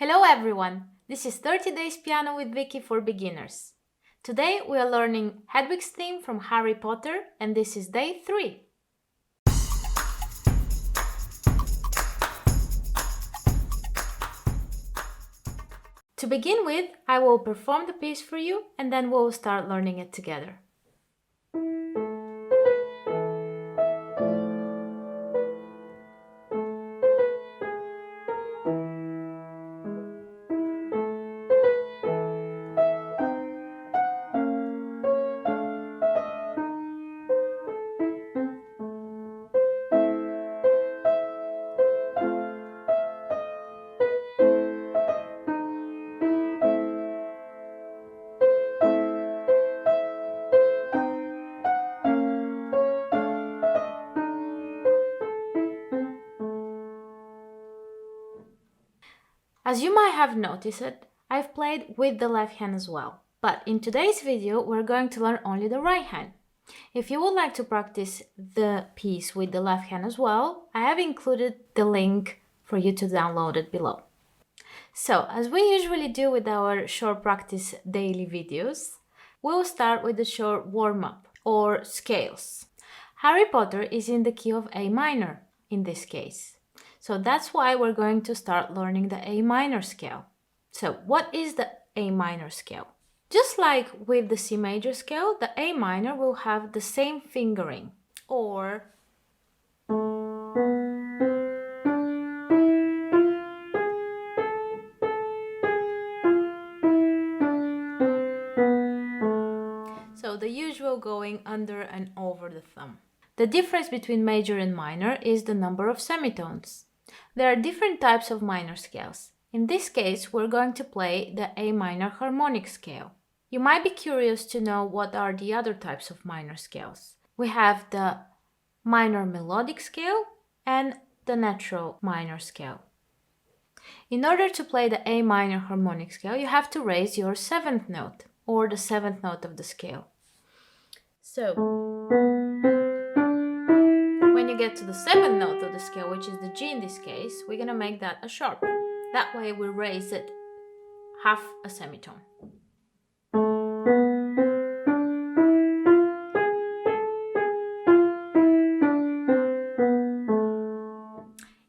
Hello everyone! This is 30 Days Piano with VIKY for beginners. Today we are learning Hedwig's theme from Harry Potter and this is day 3. To begin with, I will perform the piece for you and then we'll start learning it together. As you might have noticed, I've played with the left hand as well, but in today's video we're going to learn only the right hand. If you would like to practice the piece with the left hand as well, I have included the link for you to download it below. So, as we usually do with our short practice daily videos, we'll start with the short warm-up or scales. Harry Potter is in the key of A minor in this case. So that's why we're going to start learning the A minor scale. So what is the A minor scale? Just like with the C major scale, the A minor will have the same fingering, or so the usual going under and over the thumb. The difference between major and minor is the number of semitones. There are different types of minor scales. In this case, we're going to play the A minor harmonic scale. You might be curious to know what are the other types of minor scales. We have the minor melodic scale and the natural minor scale. In order to play the A minor harmonic scale, you have to raise your 7th note, or the 7th note of the scale. So, when you get to the 7th note of the scale, which is the G in this case, we're going to make that a sharp. That way we raise it half a semitone.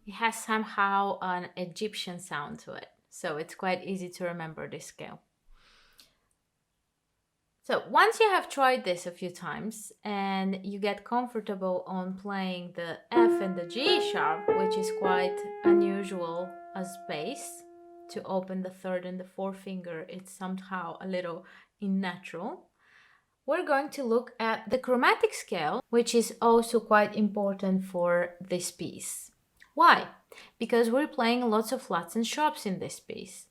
It has somehow an Egyptian sound to it, so it's quite easy to remember this scale. So once you have tried this a few times and you get comfortable on playing the F and the G sharp, which is quite unusual as bass, to open the 3rd and the 4th finger, it's somehow a little unnatural. We're going to look at the chromatic scale, which is also quite important for this piece. Why? Because we're playing lots of flats and sharps in this piece.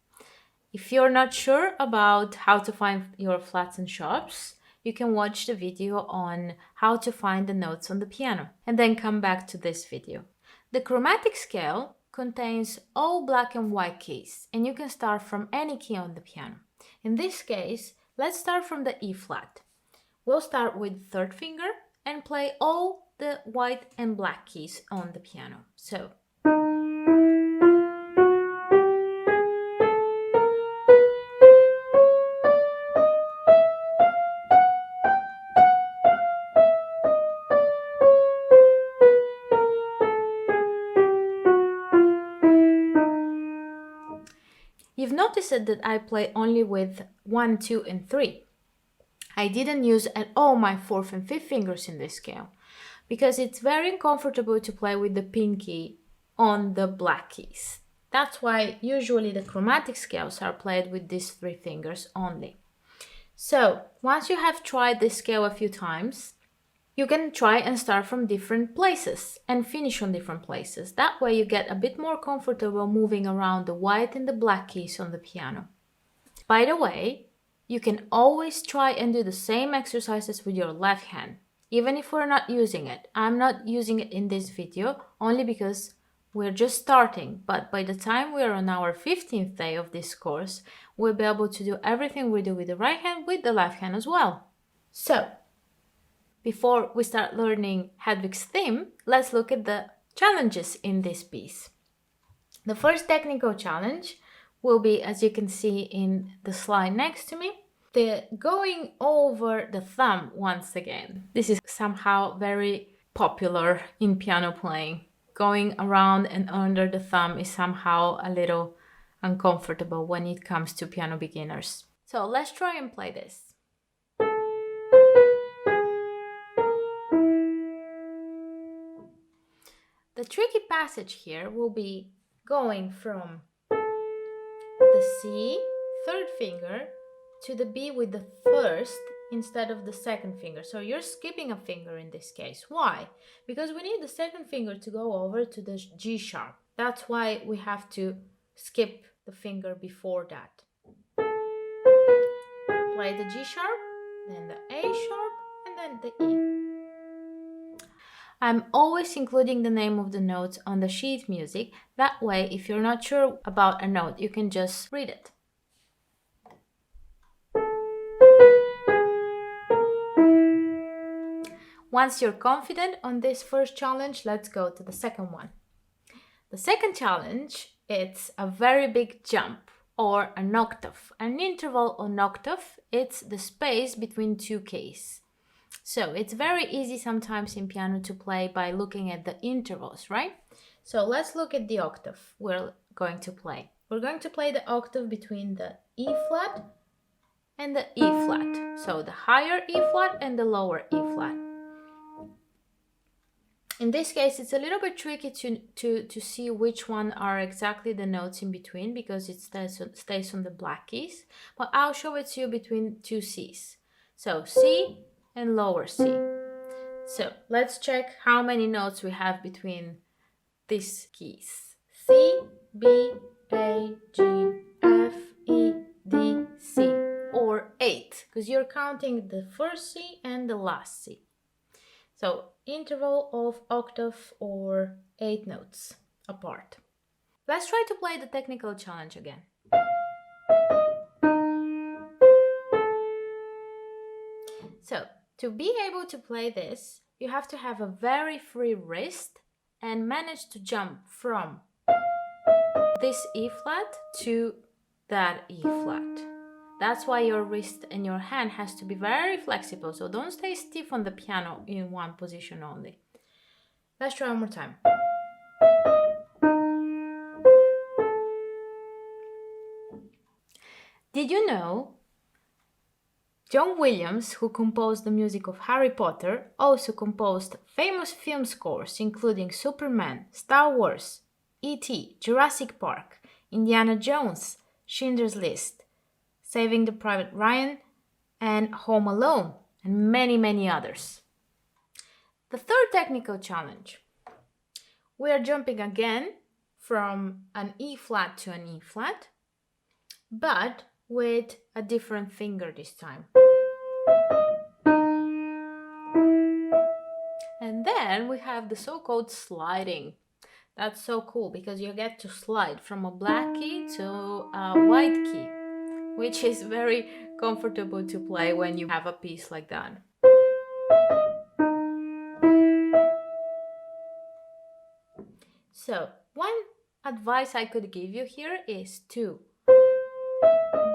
If you're not sure about how to find your flats and sharps, you can watch the video on how to find the notes on the piano and then come back to this video. The chromatic scale contains all black and white keys and you can start from any key on the piano. In this case, let's start from the E flat. We'll start with 3rd finger and play all the white and black keys on the piano. So, you've noticed that I play only with 1, 2, and 3. I didn't use at all my 4th and 5th fingers in this scale because it's very uncomfortable to play with the pinky on the black keys. That's why usually the chromatic scales are played with these 3 fingers only. So once you have tried this scale a few times, you can try and start from different places and finish on different places. That way you get a bit more comfortable moving around the white and the black keys on the piano. By the way, you can always try and do the same exercises with your left hand, even if we're not using it. I'm not using it in this video only because we're just starting, but by the time we're on our 15th day of this course, we'll be able to do everything we do with the right hand with the left hand as well. So, before we start learning Hedwig's theme, let's look at the challenges in this piece. The first technical challenge will be, as you can see in the slide next to me, the going over the thumb once again. This is somehow very popular in piano playing. Going around and under the thumb is somehow a little uncomfortable when it comes to piano beginners. So let's try and play this. The tricky passage here will be going from the C, third finger, to the B with the first instead of the second finger. So you're skipping a finger in this case. Why? Because we need the second finger to go over to the G sharp. That's why we have to skip the finger before that. Play the G sharp, then the A sharp, and then the E. I'm always including the name of the notes on the sheet music. That way, if you're not sure about a note, you can just read it. Once you're confident on this first challenge, let's go to the second one. The second challenge, it's a very big jump or an octave. An interval on octave, it's the space between two keys. So it's very easy sometimes in piano to play by looking at the intervals, right? So let's look at the octave we're going to play. We're going to play the octave between the E flat and the E flat. So the higher E flat and the lower E flat. In this case, it's a little bit tricky to see which one are exactly the notes in between because it stays on the black keys. But I'll show it to you between two Cs. So C and lower C. So let's check how many notes we have between these keys. C, B, A, G, F, E, D, C. Or 8, because you're counting the first C and the last C. So interval of octave or 8 notes apart. Let's try to play the technical challenge again. So to be able to play this, you have to have a very free wrist and manage to jump from this E flat to that E flat. That's why your wrist and your hand has to be very flexible, so don't stay stiff on the piano in one position only. Let's try one more time. Did you know John Williams, who composed the music of Harry Potter, also composed famous film scores including Superman, Star Wars, E.T., Jurassic Park, Indiana Jones, Schindler's List, Saving the Private Ryan, and Home Alone, and many, many others. The third technical challenge. We are jumping again from an E flat to an E flat, but with a different finger this time. And then we have the so-called sliding. That's so cool because you get to slide from a black key to a white key, which is very comfortable to play when you have a piece like that. So, one advice I could give you here is to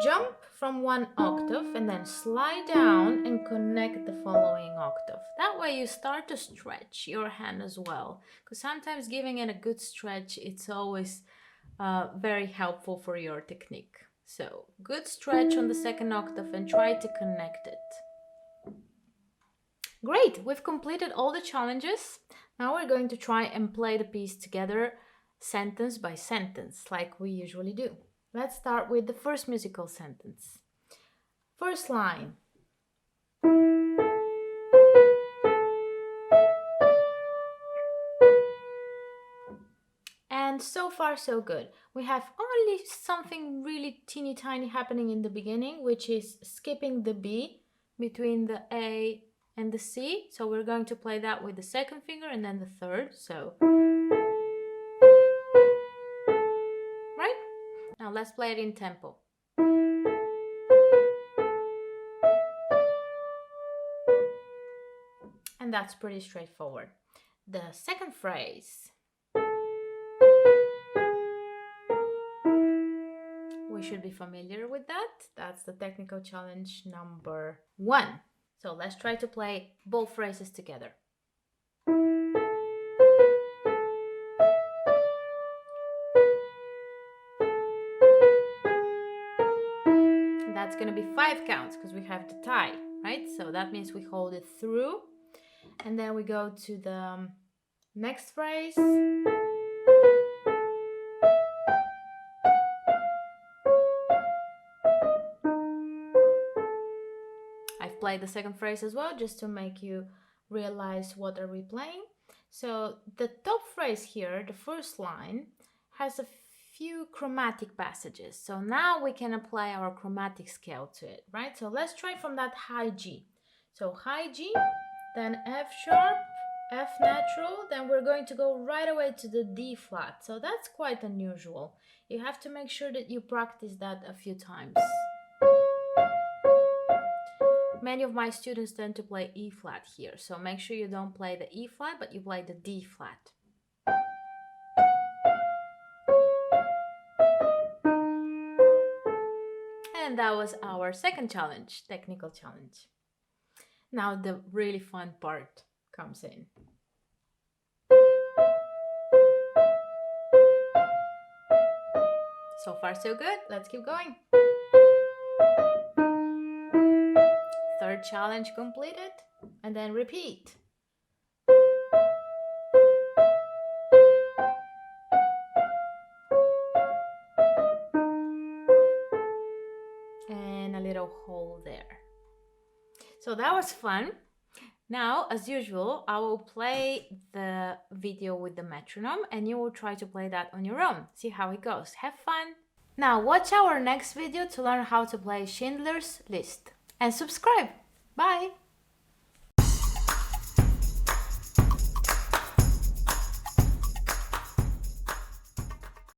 jump from one octave and then slide down and connect the following octave. That way you start to stretch your hand as well, because sometimes giving it a good stretch, it's always very helpful for your technique. So, good stretch on the second octave and try to connect it. Great, we've completed all the challenges. Now we're going to try and play the piece together, sentence by sentence, like we usually do. Let's start with the first musical sentence. First line. And so far so good. We have only something really teeny tiny happening in the beginning, which is skipping the B between the A and the C. So we're going to play that with the second finger and then the third. So, right? Now let's play it in tempo. And that's pretty straightforward. The second phrase. should be familiar with that. That's the technical challenge number 1. So let's try to play both phrases together. That's going to be 5 counts because we have the tie, right? So that means we hold it through, and then we go to the next phrase. I've played the second phrase as well, just to make you realize what are we playing. So the top phrase here, the first line, has a few chromatic passages. So now we can apply our chromatic scale to it, right? So let's try from that high G. So high G, then F sharp, F natural, then we're going to go right away to the D flat. So that's quite unusual. You have to make sure that you practice that a few times. Many of my students tend to play E flat here, so make sure you don't play the E flat, but you play the D flat. And that was our second challenge, technical challenge. Now the really fun part comes in. So far so good, let's keep going. Third challenge completed, and then repeat. And a little hole there. So that was fun. Now, as usual, I will play the video with the metronome and you will try to play that on your own. See how it goes. Have fun! Now, watch our next video to learn how to play Schindler's List. And subscribe! Bye!